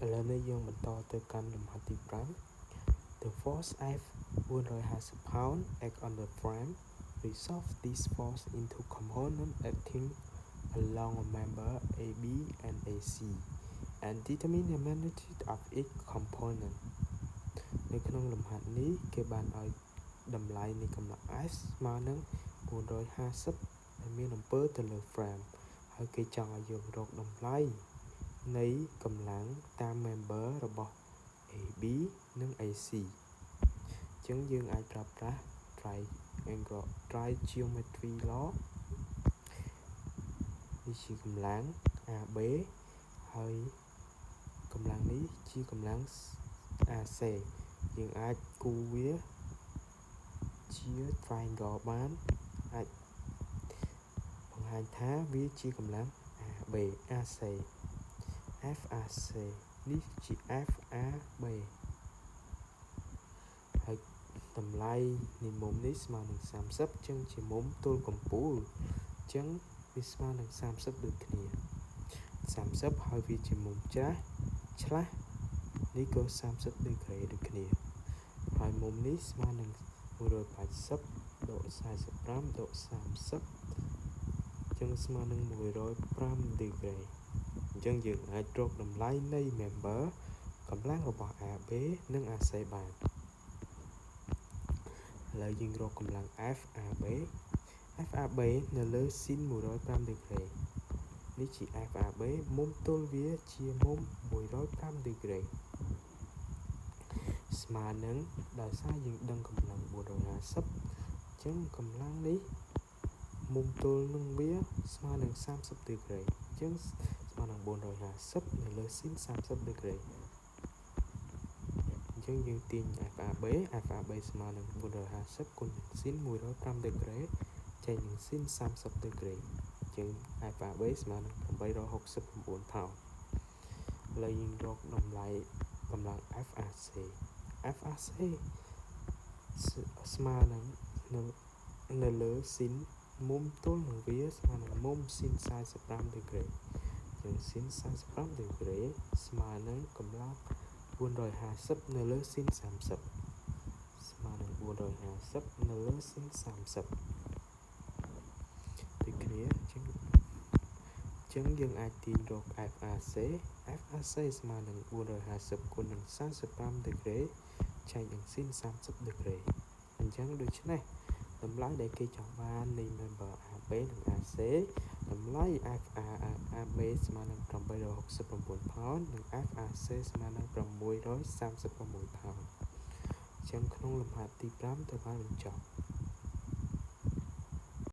ឥឡូវនេះយើងបន្តទៅកាន់លំហាត់ទី5 The force F 450 pound act on the frame. Resolve this force into component acting along a member AB and AC and determine the magnitude of each component. នៅក្នុងលំហាត់នេះគេបានឲ្យតម្លៃនៃកម្លាំង F ស្មើនឹង450ដែលមានអំពើទៅលើ frame ហើយគេចង់ឲ្យយើងរកតម្លៃនៃកម្លាំងតាម member របស់ AB និង AC អញ្ចឹងយើងអាចប្រើប្រាស់ Trigonometry law នេះជាកម្លាំង AB ហើយកម្លាំងនេះជាកម្លាំង AC យើងអាចគូរវាជា triangle បានអាចបង្ហាញថាវាជាកម្លាំង AB AC FAC នេះជា FAB ហើយតម្លៃនៃមុំនេះស្មើនឹង30អញ្ចឹងជាមុំទល់កំពូលអញ្ចឹងវាស្មើនឹង30ដូចគ្នា30ហើយវាជាមុំឆ្លាស់នេះក៏30ដឺក្រេដូចគ្នាហើយមុំនេះស្មើនឹង180ដក45ដក30អញ្ចឹងស្មើនឹង105ដឺក្រេអញ្ចឹងយើងអាចរកតម្លៃនៃ member កម្លាំងរបស់ AB និង AC បានឥឡូវយើងរកកម្លាំង FAB នៅលើស៊ីន105ដឺក្រេនេះជា FAB មុំទល់វាជាមុំ105ដឺក្រេស្មើនឹងដោយសារយើងដឹងកម្លាំង450អញ្ចឹងកម្លាំងនេះមុំទល់នឹងវាស្មើនឹង30ដឺក្រេអញ្ចឹងស្មើនឹង450នៅលើស៊ីន30ដឺក្រេអញ្ចឹងយើងទាញ FAB ស្មើនឹង450គុណនឹងស៊ីន105ដឺក្រេចែកនឹងស៊ីន30ដឺក្រេអញ្ចឹង FAB ស្មើនឹង869ផោនឥឡូវយើងរកតម្លៃកម្លាំង FAC ស្មើនឹងនៅលើស៊ីនមុំទល់នឹងវាស្មើនឹងមុំស៊ីន45ដឺក្រេអញ្ចឹងស៊ីន45ដឺក្រេស្មើនឹងកម្លាំង450នៅលើស៊ីន30ស្មើនឹង450នៅលើស៊ីន30ដូចគ្នាអញ្ចឹងយើងអាចទាញរក FAC ស្មើនឹង450គុណនឹង45ដឺក្រេចែកនឹងស៊ីន30ដឺក្រេអញ្ចឹងដូច្នេះតម្លៃដែលគេចង់បាននៃ member AB និង AC តម្លៃ FAB ស្មើនឹង869ផោននិង FAC ស្មើនឹង636ផោនអញ្ចឹងក្នុងលំហាត់ទី5ត្រូវបានបញ្ចប់